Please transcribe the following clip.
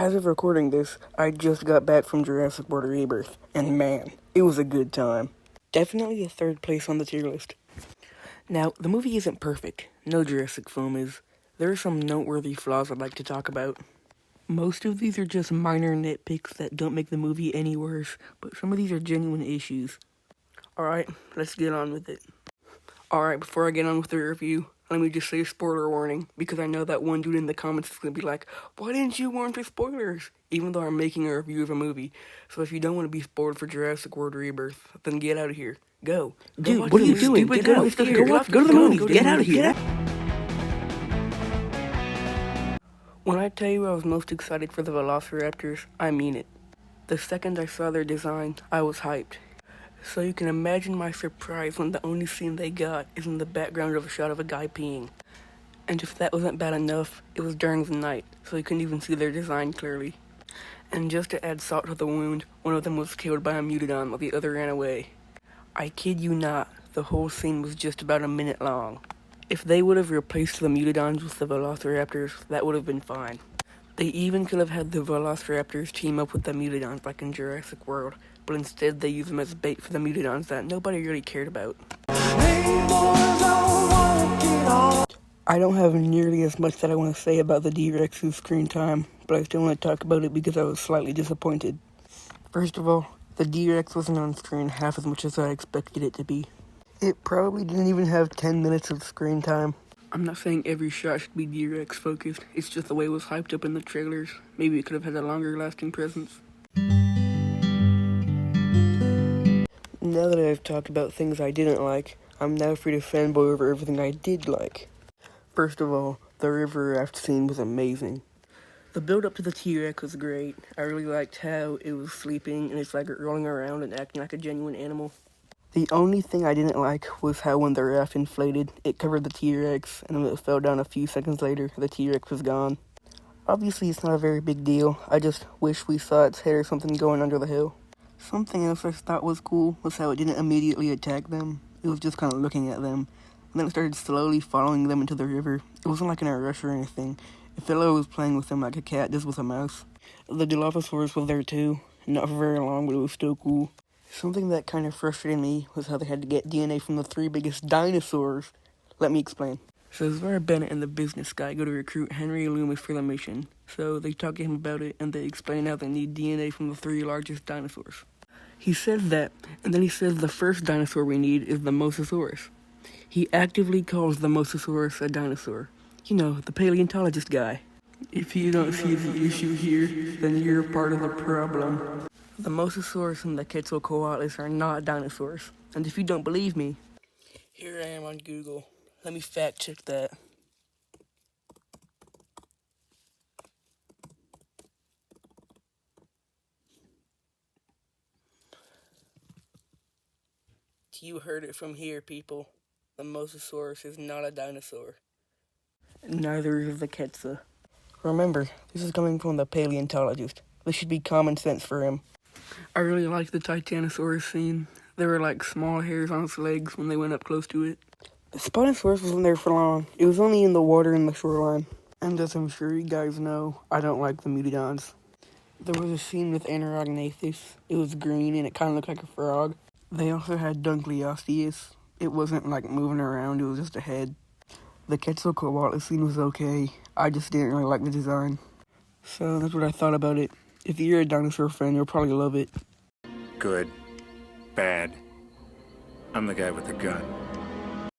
As of recording this, I just got back from Jurassic World Rebirth, and man, it was a good time. Definitely a third place on the tier list. Now, the movie isn't perfect. No Jurassic film is. There are some noteworthy flaws I'd like to talk about. Most of these are just minor nitpicks that don't make the movie any worse, but some of these are genuine issues. Alright, let's get on with it. Alright, before I get on with the review, let me just say spoiler warning, because I know that one dude in the comments is going to be like, why didn't you warn for spoilers? Even though I'm making a review of a movie. So if you don't want to be spoiled for Jurassic World Rebirth, then get out of here. Go. Dude, what are you doing? Go to the movies. Get out of here. When I tell you I was most excited for the Velociraptors, I mean it. The second I saw their design, I was hyped. So you can imagine my surprise when the only scene they got is in the background of a shot of a guy peeing. And if that wasn't bad enough, it was during the night, so you couldn't even see their design clearly. And just to add salt to the wound, one of them was killed by a mutodon while the other ran away. I kid you not, the whole scene was just about a minute long. If they would have replaced the mutodons with the Velociraptors, that would have been fine. They even could have had the Velociraptors team up with the mutodons like in Jurassic World, but instead they used them as bait for the mutodons that nobody really cared about. I don't have nearly as much that I want to say about the D-Rex's screen time, but I still want to talk about it because I was slightly disappointed. First of all, the D-Rex wasn't on screen half as much as I expected it to be. It probably didn't even have 10 minutes of screen time. I'm not saying every shot should be D-Rex focused, it's just the way it was hyped up in the trailers. Maybe it could have had a longer lasting presence. Now that I've talked about things I didn't like, I'm now free to fanboy over everything I did like. First of all, the river raft scene was amazing. The build up to the T-Rex was great. I really liked how it was sleeping and it's like rolling around and acting like a genuine animal. The only thing I didn't like was how when the raft inflated, it covered the T-Rex, and when it fell down a few seconds later, the T-Rex was gone. Obviously, it's not a very big deal. I just wish we saw its head or something going under the hill. Something else I thought was cool was how it didn't immediately attack them. It was just kind of looking at them. And then it started slowly following them into the river. It wasn't like in a rush or anything. It felt like it was playing with them like a cat does with a mouse. The Dilophosaurus was there too. Not for very long, but it was still cool. Something that kind of frustrated me was how they had to get DNA from the 3 biggest dinosaurs. Let me explain. So Zara Bennett and the business guy go to recruit Henry Loomis for the mission. So they talk to him about it, and they explain how they need DNA from the 3 largest dinosaurs. He says that, and then he says the first dinosaur we need is the Mosasaurus. He actively calls the Mosasaurus a dinosaur. You know, the paleontologist guy. If you don't see the issue here, then you're part of the problem. The Mosasaurus and the Quetzalcoatlus are not dinosaurs. And if you don't believe me, here I am on Google. Let me fact check that. You heard it from here, people. The Mosasaurus is not a dinosaur. Neither is the Quetzal. Remember, this is coming from the paleontologist. This should be common sense for him. I really liked the Titanosaurus scene. There were like small hairs on its legs when they went up close to it. The Spinosaurus wasn't there for long. It was only in the water in the shoreline. And as I'm sure you guys know, I don't like the mutodons. There was a scene with Anorognathus. It was green and it kind of looked like a frog. They also had Dunkleosteus. It wasn't like moving around, it was just a head. The Quetzalcoatl scene was okay. I just didn't really like the design. So that's what I thought about it. If you're a dinosaur fan, you'll probably love it. Good. Bad. I'm the guy with the gun.